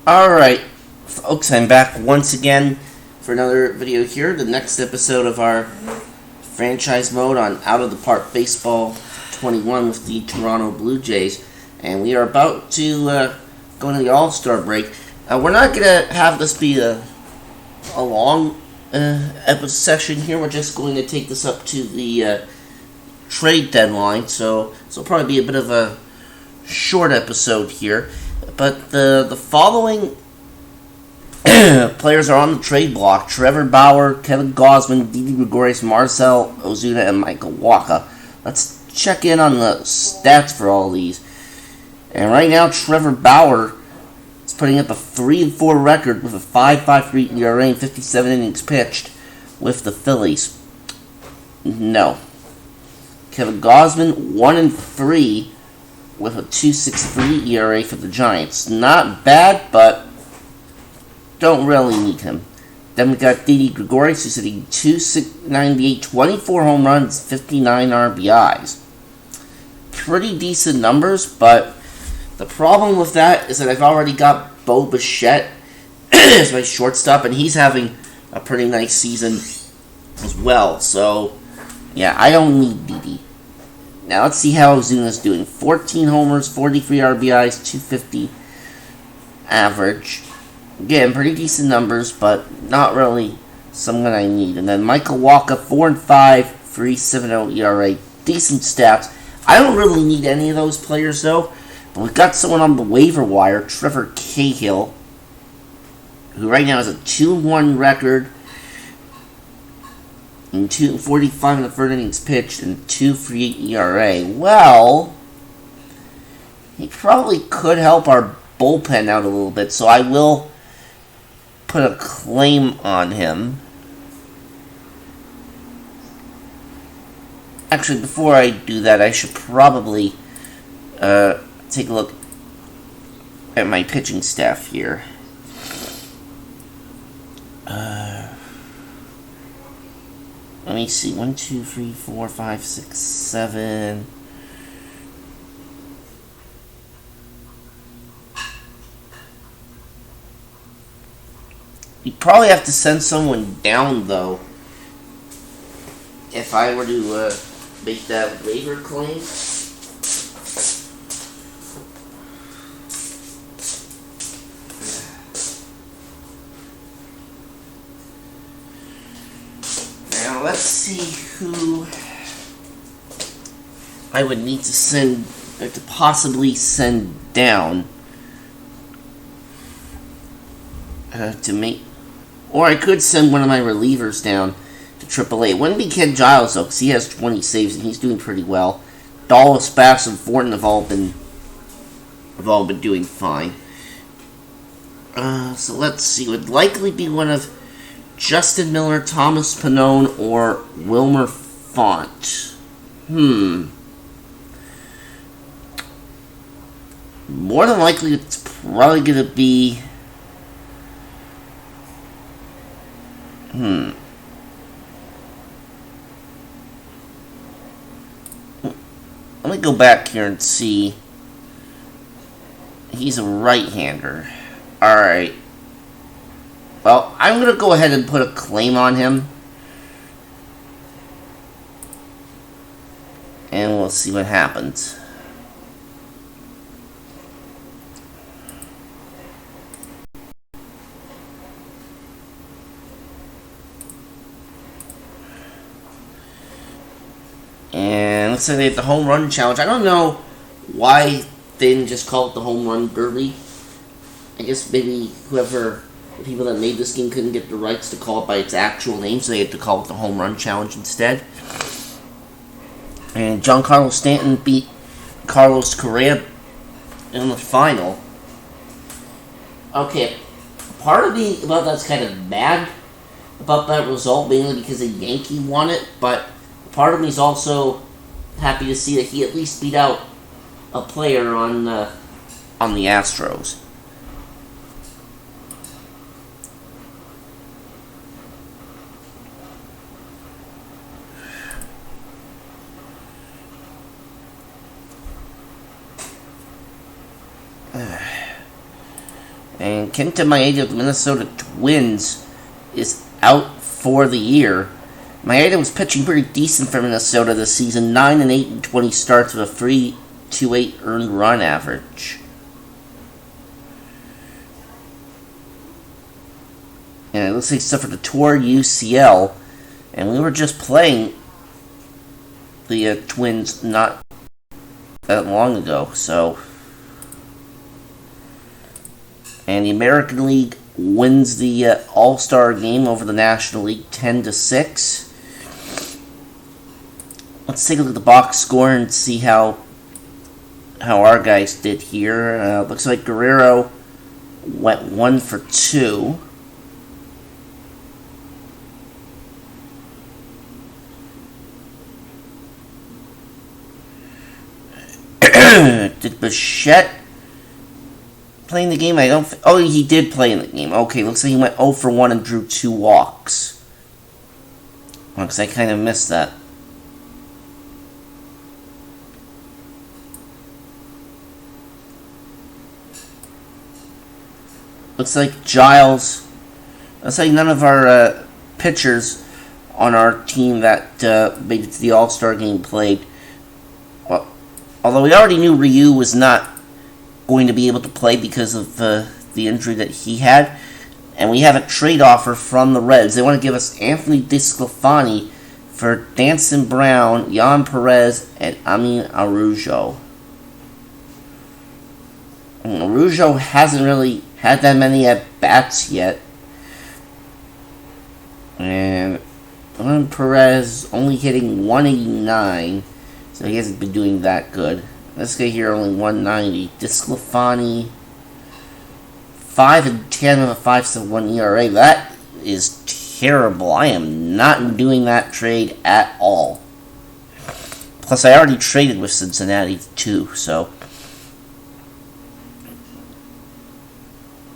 Alright, folks, I'm back once again for another video here. The next episode of our franchise mode on Out of the Park Baseball 21 with the Toronto Blue Jays. And we are about to go into the All-Star break. We're not going to have this be a long episode session here. We're just going to take this up to the trade deadline. So this will probably be a bit of a short episode here. But the following players are on the trade block: Trevor Bauer, Kevin Gausman, Didi Gregorius, Marcell Ozuna, and Michael Wacha. Let's check in on the stats for all these. And right now, Trevor Bauer is putting up a 3-4 record with a 5.53 ERA and 57 innings pitched with the Phillies. No. Kevin Gausman, 1-3 with a 2.63 ERA for the Giants. Not bad, but don't really need him. Then we got Didi Gregorius, who's hitting .298, 24 home runs, 59 RBIs. Pretty decent numbers, but the problem with that is that I've already got Bo Bichette as my shortstop, and he's having a pretty nice season as well. So, yeah, I don't need Didi. Now let's see how Ozuna's doing. 14 homers, 43 RBIs, 250 average. Again, pretty decent numbers, but not really someone I need. And then Michael Wacha, 4-5, 3.70 ERA. Decent stats. I don't really need any of those players, though. But we've got someone on the waiver wire, Trevor Cahill, who right now has a 2-1 record, and 2.45 in the third innings pitched, and 2.38 ERA. Well, he probably could help our bullpen out a little bit, so I will put a claim on him. Actually, before I do that, I should probably take a look at my pitching staff here. Let me see. 1, 2, 3, 4, 5, 6, 7. You'd probably have to send someone down, though, if I were to make that waiver claim. Now, let's see who I would need to send, or to possibly send down to make. Or I could send one of my relievers down to AAA. It wouldn't be Ken Giles, though, because he has 20 saves and he's doing pretty well. Dallas, Bass, and Thornton have all been doing fine. So let's see. It would likely be one of Justin Miller, Thomas Pannone, or Wilmer Font. More than likely, it's probably going to be. Let me go back here and see. He's a right-hander. Alright. Well, I'm going to go ahead and put a claim on him. And we'll see what happens. And let's say they had the home run challenge. I don't know why they didn't just call it the home run derby. I guess maybe the people that made this game couldn't get the rights to call it by its actual name, so they had to call it the home run challenge instead. And Giancarlo Stanton beat Carlos Correa in the final. Okay, part of me about that's kind of mad about that result, mainly because a Yankee won it, but part of me is also happy to see that he at least beat out a player on the Astros. And Kenta Maeda of the Minnesota Twins is out for the year. Maeda was pitching pretty decent for Minnesota this season, 9-8 in 20 starts with a 3.28 earned run average. And it looks like he suffered a torn UCL, and we were just playing the Twins not that long ago, so. And the American League wins the All-Star game over the National League 10-6. Let's take a look at the box score and see how our guys did here. Looks like Guerrero went 1 for 2. Did Bichette play in the game? Oh, he did play in the game. Okay, looks like he went 0 for 1 and drew 2 walks. Because I kind of missed that. Looks like Giles. Looks like none of our pitchers on our team that made it to the All-Star game played. Well, although we already knew Ryu was not going to be able to play because of the injury that he had. And we have a trade offer from the Reds. They want to give us Anthony DeSclafani for Danson Brown, Yan Perez, and Amin Araujo. Araujo hasn't really had that many at-bats yet. And Yan Perez only hitting 189, so he hasn't been doing that good. This guy here only 190. DeSclafani, 5-10 with a 5.1 ERA. That is terrible. I am not doing that trade at all. Plus, I already traded with Cincinnati too, so.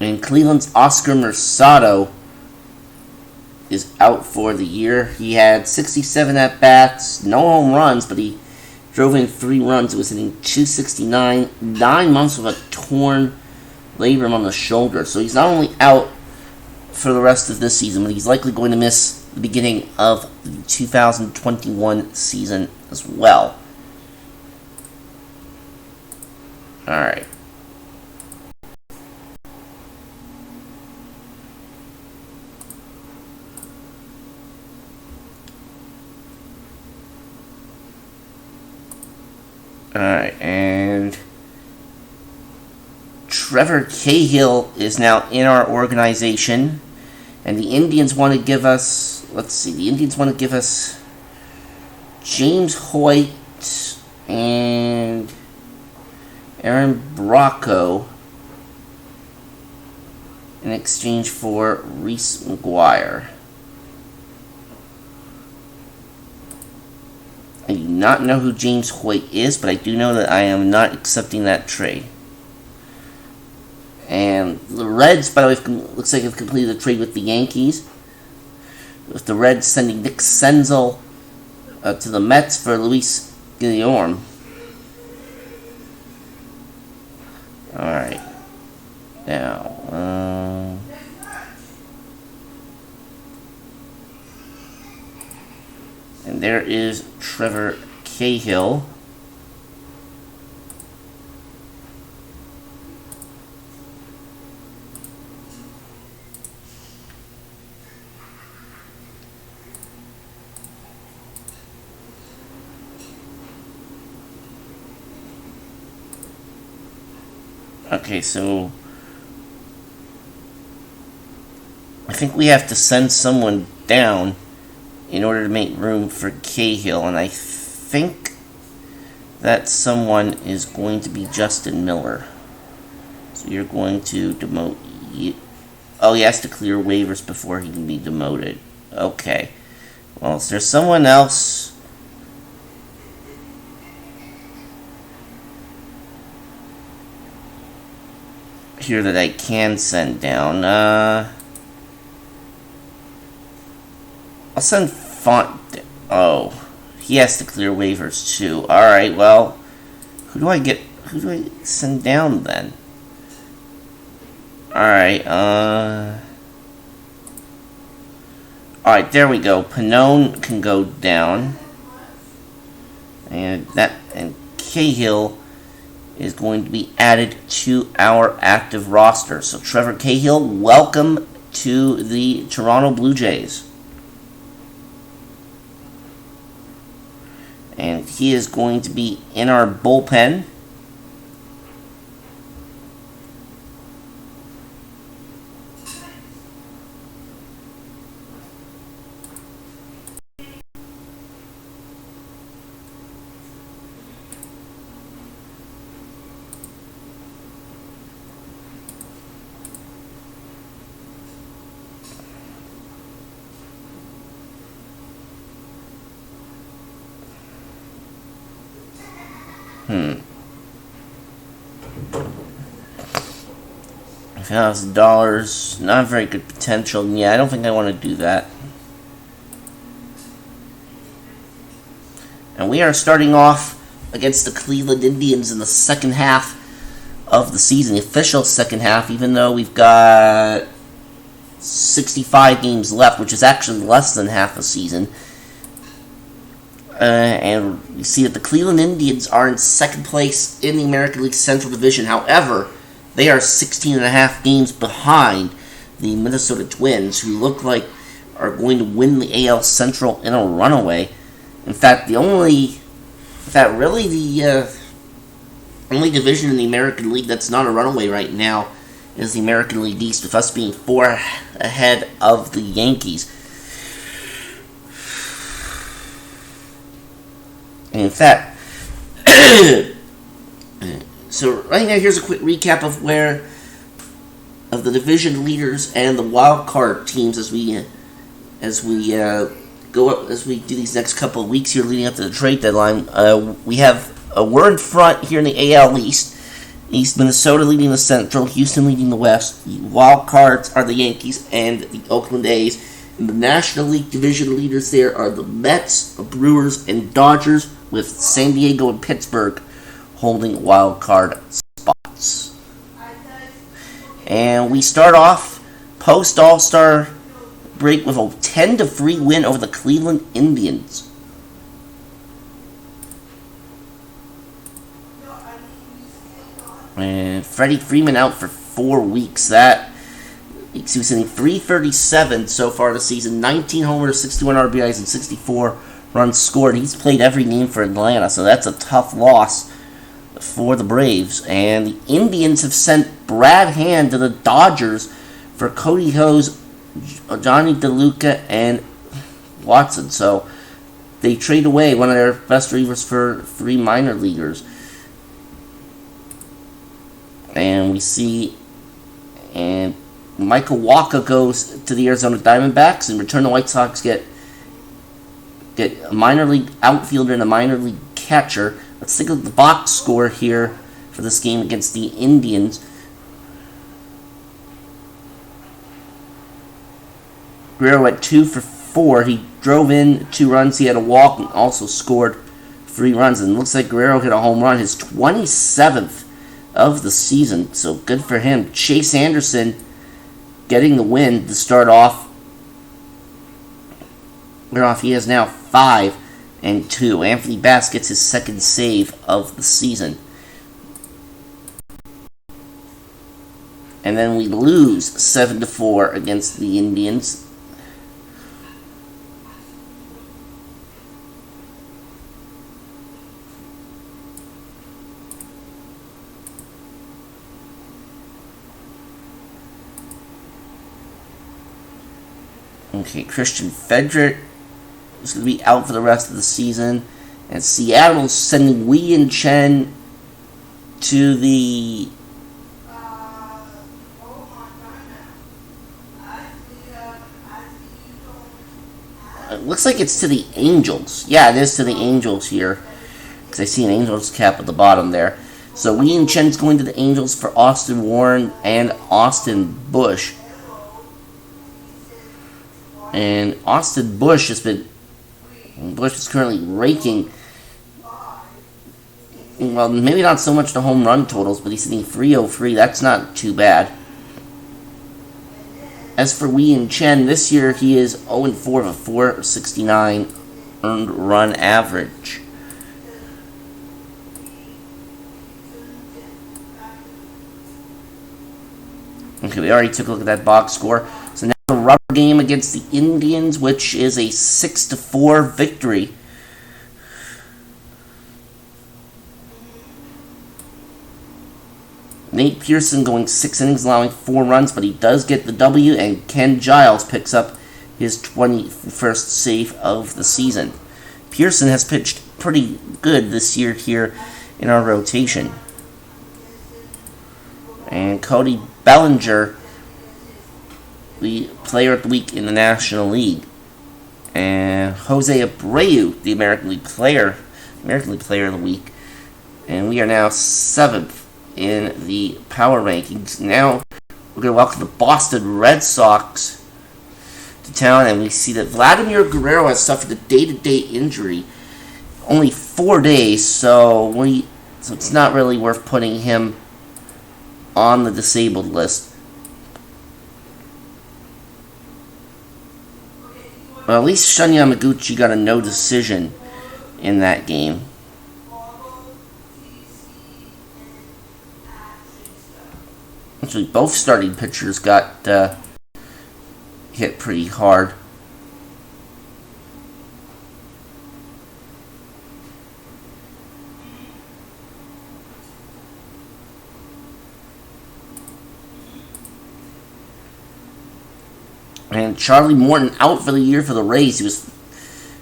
And Cleveland's Oscar Mercado is out for the year. He had 67 at-bats, no home runs, but he drove in 3 runs. It was hitting 269, 9 months with a torn labrum on the shoulder. So he's not only out for the rest of this season, but he's likely going to miss the beginning of the 2021 season as well. Alright. Alright, and Trevor Cahill is now in our organization, and the Indians want to give us, the Indians want to give us James Hoyt and Aaron Bracco in exchange for Reese McGuire. I do not know who James Hoyt is, but I do know that I am not accepting that trade. And the Reds, by the way, looks like have completed the trade with the Yankees. With the Reds sending Nick Senzel to the Mets for Luis Guillorme. Alright. Now, and there is Trevor Cahill. Okay, so I think we have to send someone down in order to make room for Cahill, and I think that someone is going to be Justin Miller. So you're going to demote you. Oh, he has to clear waivers before he can be demoted. Okay. Well, is there someone else here that I can send down? I'll send Font. Oh, he has to clear waivers too. Alright, well, who do I send down then? Alright, Alright, there we go. Pannone can go down. And Cahill is going to be added to our active roster. So Trevor Cahill, welcome to the Toronto Blue Jays. And he is going to be in our bullpen. $1,000, not very good potential. Yeah, I don't think I want to do that. And we are starting off against the Cleveland Indians in the second half of the season, the official second half, even though we've got 65 games left, which is actually less than half a season. And we see that the Cleveland Indians are in second place in the American League Central Division. However, they are 16 and a half games behind the Minnesota Twins, who look like are going to win the AL Central in a runaway. In fact, the only division in the American League that's not a runaway right now is the American League East, with us being 4 ahead of the Yankees. And in fact, so right now, here's a quick recap of the division leaders and the wild card teams as we do these next couple of weeks here leading up to the trade deadline. We're in front here in the AL East. Minnesota leading the Central, Houston leading the West. The wild cards are the Yankees and the Oakland A's. And the National League division leaders there are the Mets, the Brewers, and Dodgers, with San Diego and Pittsburgh holding wild card spots. And we start off post All-Star break with a 10-3 win over the Cleveland Indians. And Freddie Freeman out for 4 weeks. He was hitting .337 so far this season, 19 homers, 61 RBIs, and 64 runs scored. He's played every game for Atlanta, so that's a tough loss for the Braves. And the Indians have sent Brad Hand to the Dodgers for Cody Hose, Johnny DeLuca, and Watson. So they trade away one of their best relievers for 3 minor leaguers. And we see, and Michael Wacha goes to the Arizona Diamondbacks. In return, the White Sox get a minor league outfielder and a minor league catcher. Let's take a look at the box score here for this game against the Indians. Guerrero at 2 for 4. He drove in 2 runs. He had a walk and also scored 3 runs. And it looks like Guerrero hit a home run, his 27th of the season. So good for him. Chase Anderson getting the win to start off. He has now 5 and 2. Anthony Bass gets his second save of the season. And then we lose 7-4 against the Indians. Okay, Christian Fedrick is going to be out for the rest of the season. And Seattle's sending Wei and Chen to the... It looks like it's to the Angels. Yeah, it is to the Angels here, because I see an Angels cap at the bottom there. So Wei and Chen's going to the Angels for Austin Warren and Austin Bush. And Austin Bush is currently raking, well, maybe not so much the home run totals, but he's hitting .303. That's not too bad. As for Wei Yin Chen, this year he is 0-4 with a 469 earned run average. Okay, we already took a look at that box score. So now the rubber game against the Indians, which is a 6-4 victory. Nate Pearson going 6 innings, allowing 4 runs, but he does get the W, and Ken Giles picks up his 21st save of the season. Pearson has pitched pretty good this year here in our rotation. And Cody Bellinger, the player of the week in the National League. And Jose Abreu, the American League player of the week. And we are now 7th in the power rankings. Now we're going to welcome the Boston Red Sox to town, and we see that Vladimir Guerrero has suffered a day-to-day injury. Only 4 days, so it's not really worth putting him on the disabled list. Well, at least Shun Yamaguchi got a no decision in that game. Actually, both starting pitchers got hit pretty hard. And Charlie Morton out for the year for the Rays. He was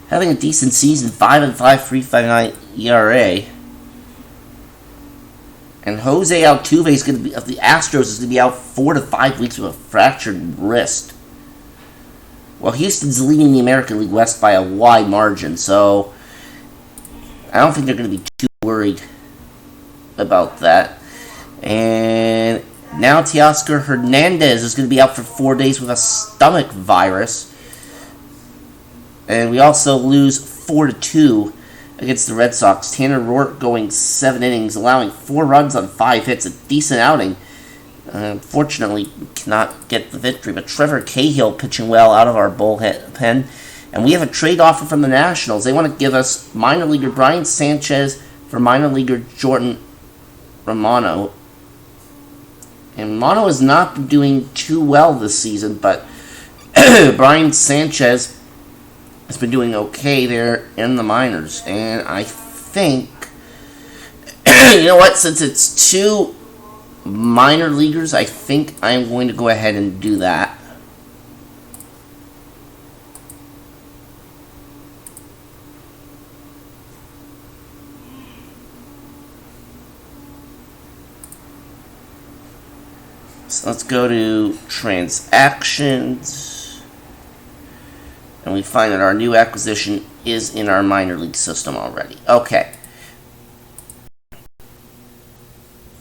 having a decent season, 5-5, 3.59 ERA. And Jose Altuve is going to be of the Astros is going to be out 4 to 5 weeks with a fractured wrist. Well, Houston's leading the American League West by a wide margin, so I don't think they're going to be too worried about that. And now Teoscar Hernandez is going to be out for 4 days with a stomach virus. And we also lose 4-2 against the Red Sox. Tanner Roark going 7 innings, allowing 4 runs on 5 hits. A decent outing. Unfortunately, cannot get the victory. But Trevor Cahill pitching well out of our bullpen. And we have a trade offer from the Nationals. They want to give us minor leaguer Brian Sanchez for minor leaguer Jordan Romano. And Romano has not been doing too well this season, but Brian Sanchez has been doing okay there in the minors. And I think, you know what, since it's 2 minor leaguers, I think I'm going to go ahead and do that. So let's go to transactions, and we find that our new acquisition is in our minor league system already. Okay.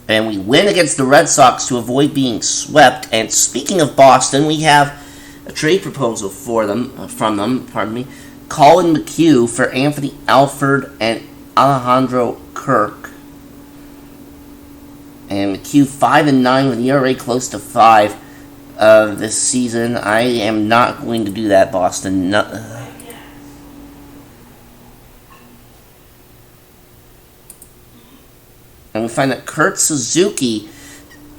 And we win against the Red Sox to avoid being swept. And speaking of Boston, we have a trade proposal from them. Colin McHugh for Anthony Alford and Alejandro Kirk. And McHugh 5-9 with an ERA close to 5 this season. I am not going to do that, Boston. No. And we find that Kurt Suzuki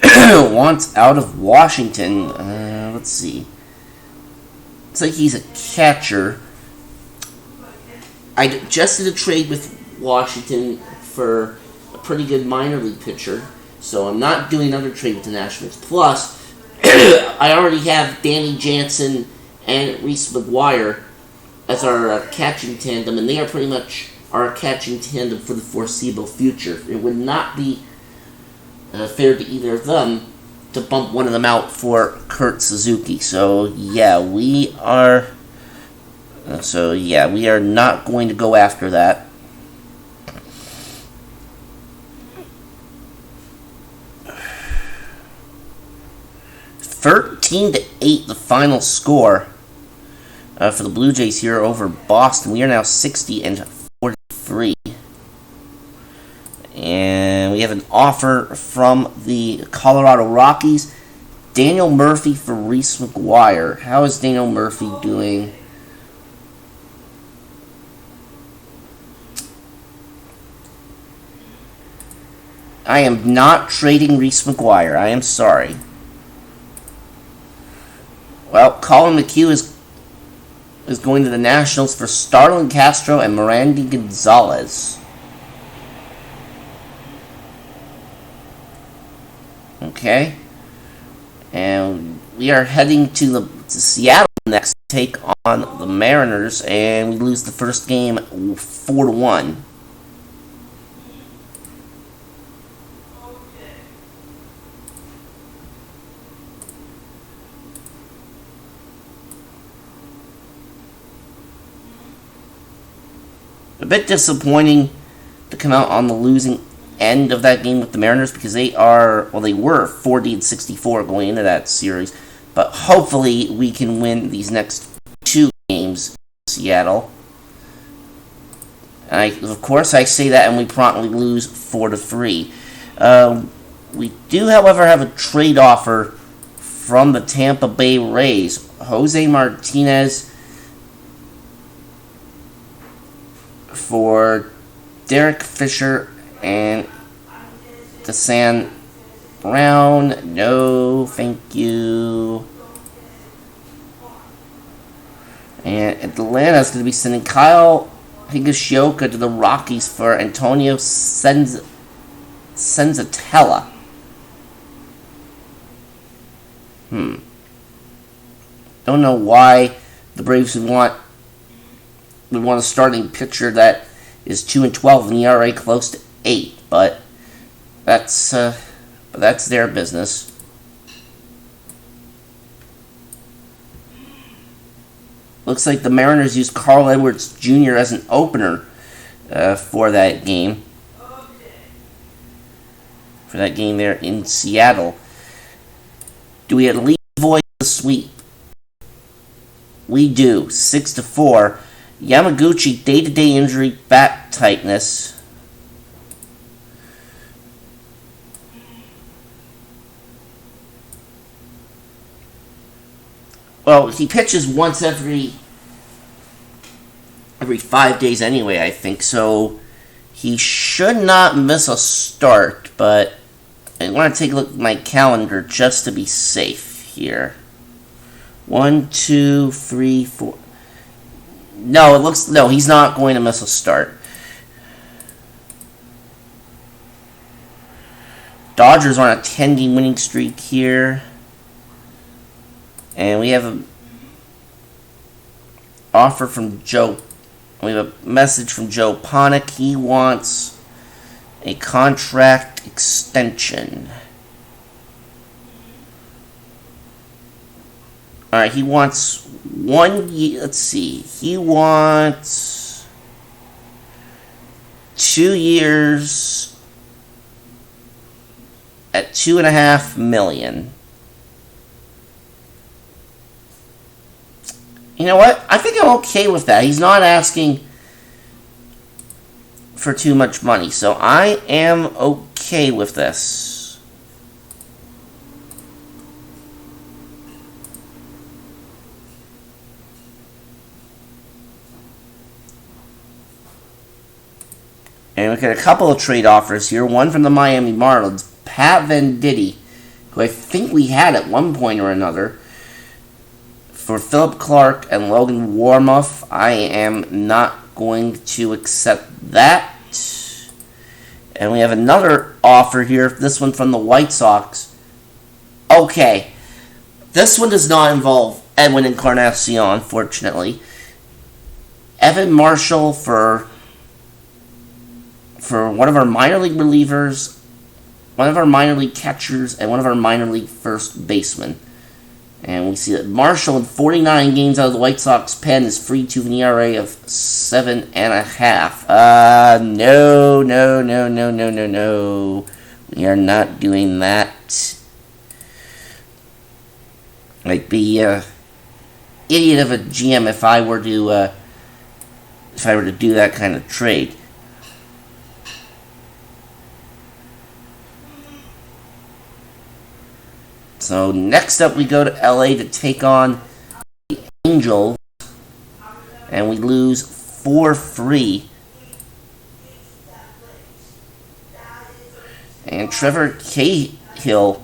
wants out of Washington. Let's see. Looks like he's a catcher. I just did a trade with Washington for a pretty good minor league pitcher. So I'm not doing another trade with the Nationals. Plus, I already have Danny Jansen and Reese McGuire as our catching tandem, and they are pretty much our catching tandem for the foreseeable future. It would not be fair to either of them to bump one of them out for Kurt Suzuki. So yeah, we are not going to go after that. 13-8, the final score for the Blue Jays here over Boston. We are now 60-43. And we have an offer from the Colorado Rockies Daniel Murphy for Reese McGuire. How is Daniel Murphy doing? I am not trading Reese McGuire. I am sorry. Well, Colin McHugh is going to the Nationals for Starlin Castro and Mirandy Gonzalez. Okay. And we are heading to Seattle next to take on the Mariners, and we lose the first game 4-1. A bit disappointing to come out on the losing end of that game with the Mariners, because they were 40-64 going into that series. But hopefully we can win these next 2 games in Seattle. Of course I say that and we promptly lose 4-3. We do, however, have a trade offer from the Tampa Bay Rays. Jose Martinez for Derek Fisher and DeSan Brown. No, thank you. And Atlanta's going to be sending Kyle Higashioka to the Rockies for Antonio Senzatella. Don't know why the Braves would want a starting pitcher that is 2-12 in ERA close to 8, but that's their business. Looks like the Mariners used Carl Edwards Jr. as an opener for that game. For that game there in Seattle. Do we at least avoid the sweep? We do. 6-4. Yamaguchi, day-to-day injury, back tightness. Well, he pitches once every 5 days anyway, I think, so he should not miss a start, but I want to take a look at my calendar just to be safe here. 1, 2, 3, 4. No, he's not going to miss a start. Dodgers are on a 10-game winning streak here. And we have an offer from Joe. We have a message from Joe Ponick. He wants a contract extension. Alright, he wants 1 year. Let's see. He wants 2 years at $2.5 million. You know what? I think I'm okay with that. He's not asking for too much money, so I am okay with this. And we got a couple of trade offers here. One from the Miami Marlins, Pat Venditti, who I think we had at one point or another, for Philip Clark and Logan Warmoth. I am not going to accept that. And we have another offer here. This one from the White Sox. Okay. This one does not involve Edwin Encarnacion, fortunately. Evan Marshall for one of our minor league relievers, one of our minor league catchers, and one of our minor league first basemen. And we see that Marshall, in 49 games out of the White Sox pen, is free to an ERA of 7.5. No. We are not doing that. I'd be idiot of a GM if I were to do that kind of trade. So next up we go to LA to take on the Angels. And we lose 4-3. And Trevor Cahill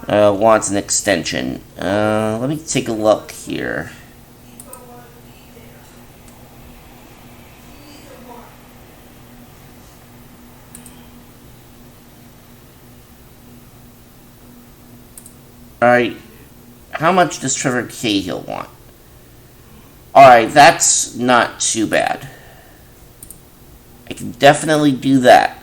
wants an extension. Let me take a look here. Alright, how much does Trevor Cahill want? Alright, that's not too bad. I can definitely do that.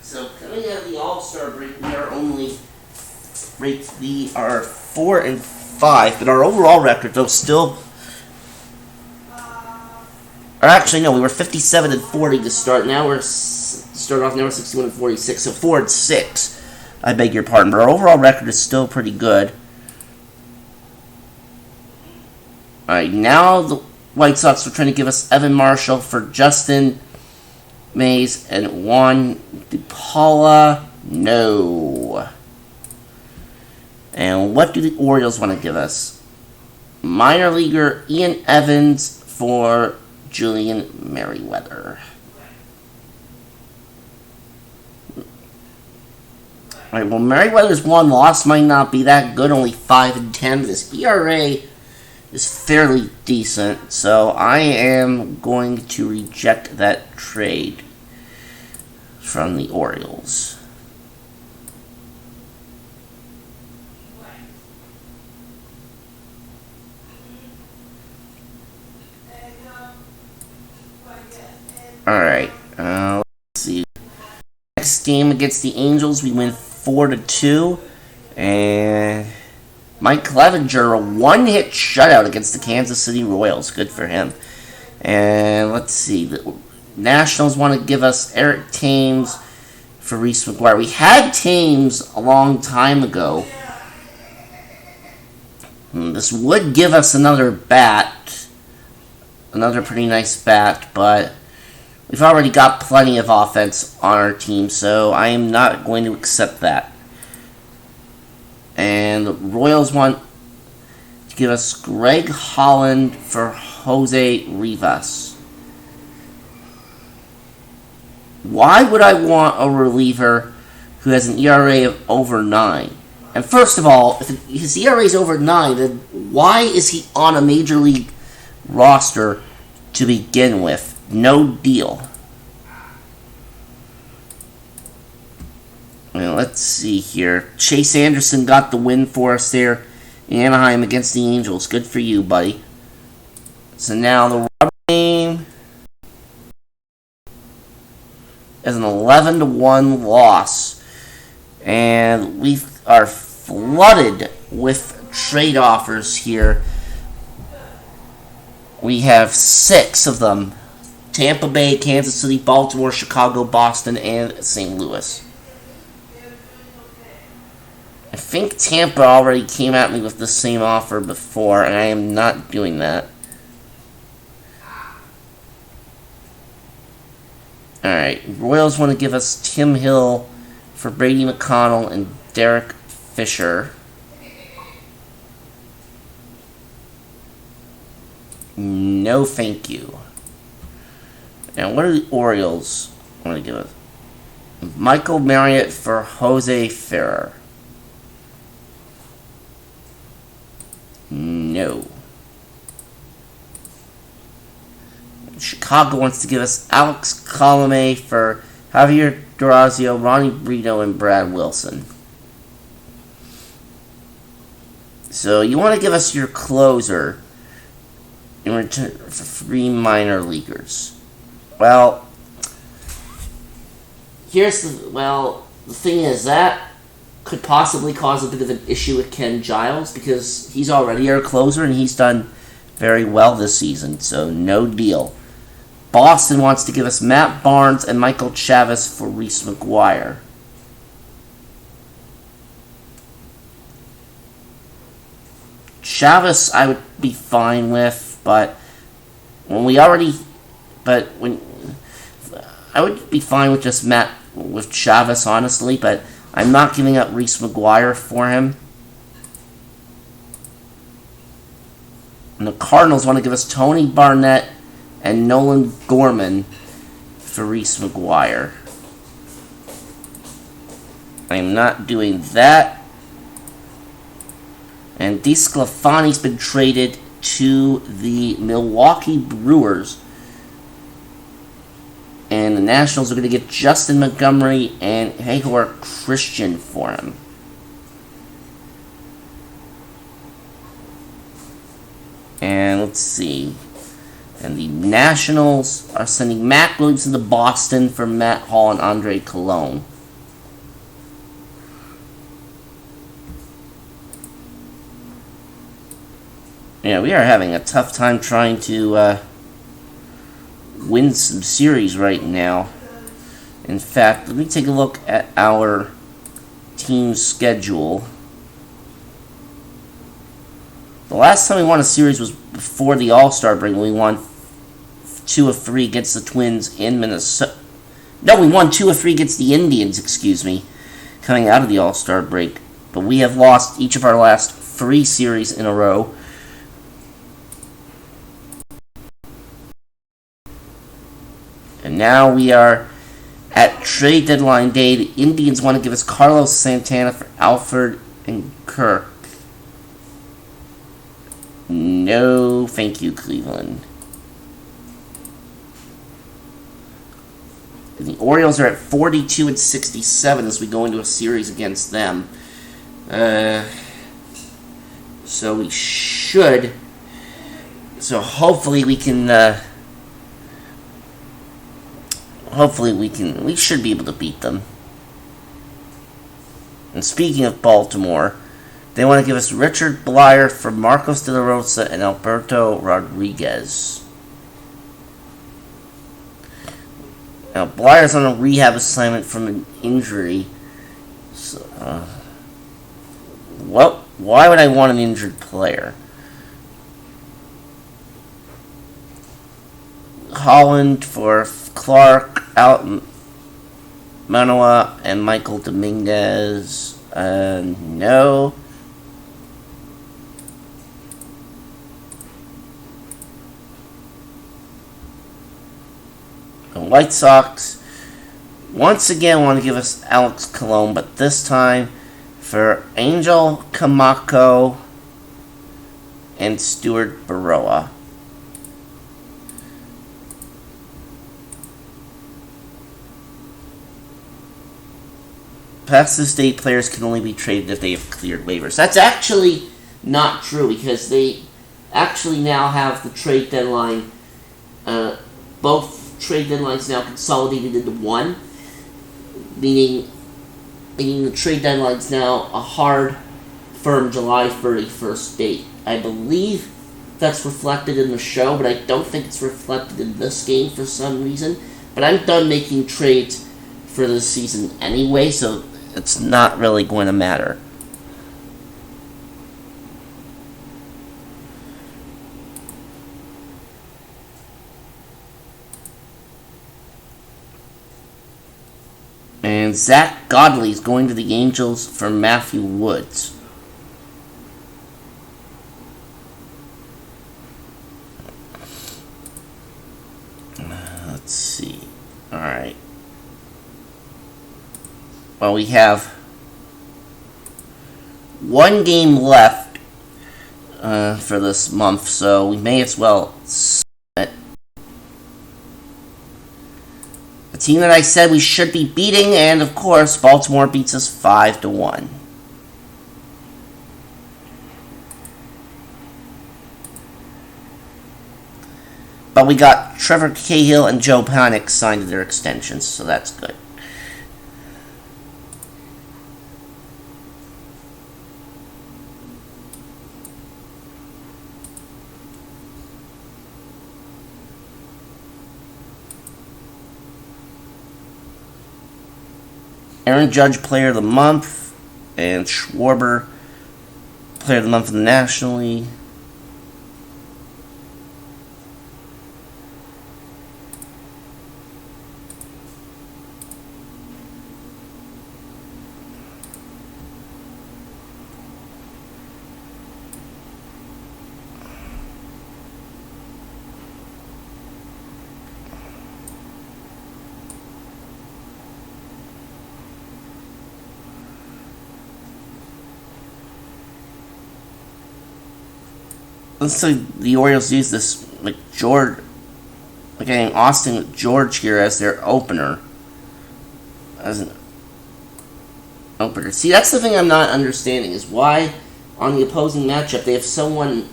So coming out of the All-Star break, we are 4-5, but our overall record, though, still. Or actually, no, we were 57-40 to start. Now we're 61-46, so 4-6. I beg your pardon, but our overall record is still pretty good. Alright, now the White Sox are trying to give us Evan Marshall for Justin Mays and Juan DePaula. No. And what do the Orioles want to give us? Minor leaguer Ian Evans for Julian Merriweather. Alright, well, Merriweather's one loss might not be that good, only 5-10, but his ERA is fairly decent, so I am going to reject that trade from the Orioles. Alright, let's see. Next game against the Angels, we win 4-2, and Mike Clevenger, a one-hit shutout against the Kansas City Royals. Good for him. And let's see. The Nationals want to give us Eric Thames for Reese McGuire. We had Thames a long time ago. This would give us another bat. Another pretty nice bat, but we've already got plenty of offense on our team, so I am not going to accept that. And the Royals want to give us Greg Holland for Jose Rivas. Why would I want a reliever who has an ERA of over 9? And first of all, if his ERA is over 9, then why is he on a major league roster to begin with? No deal. Well, let's see here. Chase Anderson got the win for us there in Anaheim against the Angels. Good for you, buddy. So now the rubber game is an 11-1 loss. And we are flooded with trade offers here. We have 6 of them. Tampa Bay, Kansas City, Baltimore, Chicago, Boston, and St. Louis. I think Tampa already came at me with the same offer before, and I am not doing that. Alright, Royals want to give us Tim Hill for Brady McConnell and Derek Fisher. No, thank you. Now, what do the Orioles want to give us? Michael Marriott for Jose Ferrer. No. Chicago wants to give us Alex Colomé for Javier Durazio, Ronnie Brito, and Brad Wilson. So you want to give us your closer in return for 3 minor leaguers. Well, the thing is that could possibly cause a bit of an issue with Ken Giles because he's already our closer and he's done very well this season, so no deal. Boston wants to give us Matt Barnes and Michael Chavis for Reese McGuire. Chavez I would be fine with, but when we already, but when I would be fine with just Matt with Chavez, honestly, but I'm not giving up Reese McGuire for him. And the Cardinals want to give us Tony Barnett and Nolan Gorman for Reese McGuire. I'm not doing that. And DeSclafani's been traded to the Milwaukee Brewers. And the Nationals are going to get Justin Montgomery and Hagor Christian for him. And let's see. And the Nationals are sending Matt Williamson to Boston for Matt Hall and Andre Colon. Yeah, we are having a tough time trying to win some series right now. In fact, let me take a look at our team schedule. The last time we won a series was before the All-Star break. We won 2 of 3 against the Twins in Minnesota. No, we won 2 of 3 against the Indians, excuse me, coming out of the All-Star break. But we have lost each of our last 3 series in a row. And now we are at trade deadline day. The Indians want to give us Carlos Santana for Alford and Kirk. No, thank you, Cleveland. And the Orioles are at 42 and 67 as we go into a series against them. So we should. So hopefully we can. We should be able to beat them. And speaking of Baltimore, they want to give us Richard Blyer for Marcos de la Rosa and Alberto Rodriguez. Now, Blyer's on a rehab assignment from an injury. So, why would I want an injured player? Holland for Clark, Manoa, and Michael Dominguez. No. The White Sox once again want to give us Alex Colon, but this time for Angel Camacho and Stuart Baroa. Past this date, players can only be traded if they have cleared waivers. That's actually not true because they actually now have the trade deadline. Both trade deadlines now consolidated into one, meaning the trade deadline's now a hard, firm July 31st date. I believe that's reflected in the show, but I don't think it's reflected in this game for some reason. But I'm done making trades for this season anyway, so it's not really going to matter. And Zach Godley is going to the Angels for Matthew Woods. Let's see. Alright. Well, we have one game left for this month, so we may as well set it. The team that I said we should be beating, and of course, Baltimore beats us 5-1. But we got Trevor Cahill and Joe Panik signed to their extensions, so that's good. Aaron Judge Player of the Month, and Schwarber Player of the Month in the National League. Let's say the Orioles use this getting Austin George here as their opener. As an opener. See, that's the thing I'm not understanding is why on the opposing matchup they have someone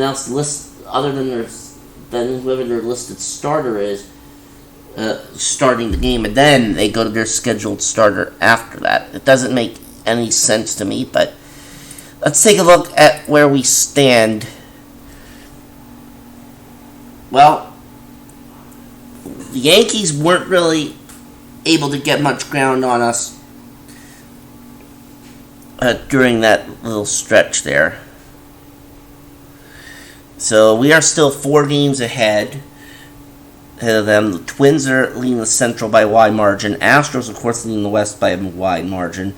else other than whoever their listed starter is starting the game, and then they go to their scheduled starter after that. It doesn't make any sense to me, but let's take a look at where we stand. Well, the Yankees weren't really able to get much ground on us during that little stretch there. So we are still 4 games ahead of them. The Twins are leading the Central by a wide margin. Astros, of course, leading the West by a wide margin.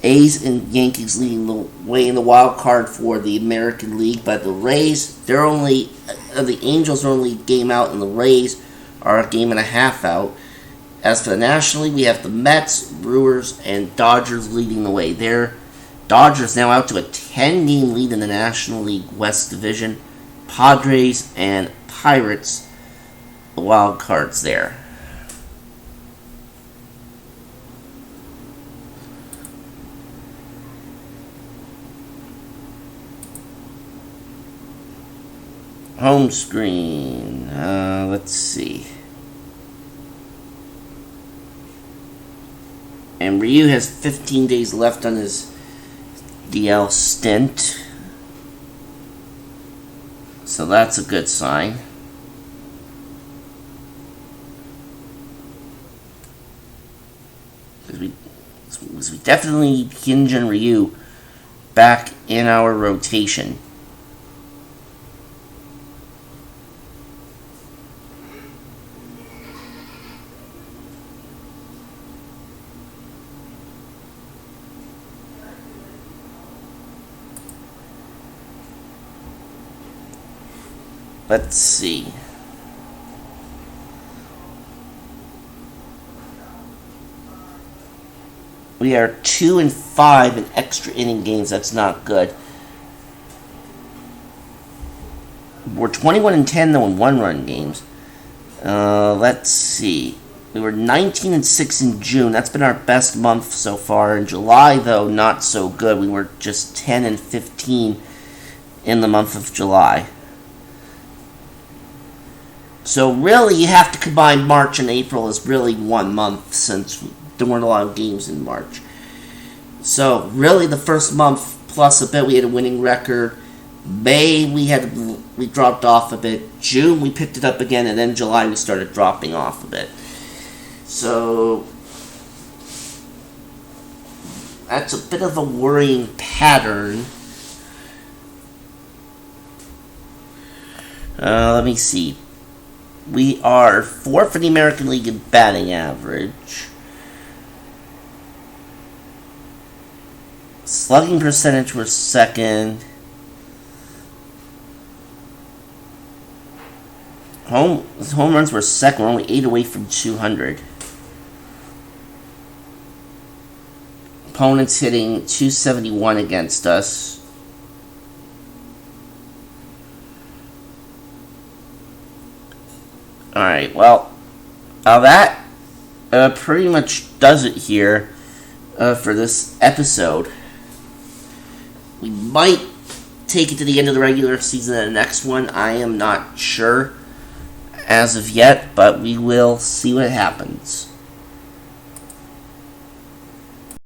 A's and Yankees leading the way in the wild card for the American League, but the Rays, the Angels are only a game out, and the Rays are a game and a half out. As for the National League, we have the Mets, Brewers, and Dodgers leading the way. Their Dodgers now out to a 10-game lead in the National League West Division. Padres and Pirates, the wild cards there. Home screen. Let's see. And Ryu has 15 days left on his DL stint. So that's a good sign. Because we definitely need Hinge and Ryu back in our rotation. Let's see. We are 2-5 in extra inning games. That's not good. We're 21-10 though in 1-run games. Let's see. We were 19-6 in June. That's been our best month so far. In July, though, not so good. We were just 10-15 in the month of July. So really, you have to combine March and April as really 1 month, since there weren't a lot of games in March. So really, the first month plus a bit, we had a winning record. May we dropped off a bit. June we picked it up again, and then July we started dropping off a bit. So that's a bit of a worrying pattern. Let me see. We are 4th in the American League in batting average. Slugging percentage, we're 2nd. Home runs were 2nd. We're only 8 away from 200. Opponents hitting 271 against us. Alright, well, that pretty much does it here for this episode. We might take it to the end of the regular season in the next one. I am not sure as of yet, but we will see what happens.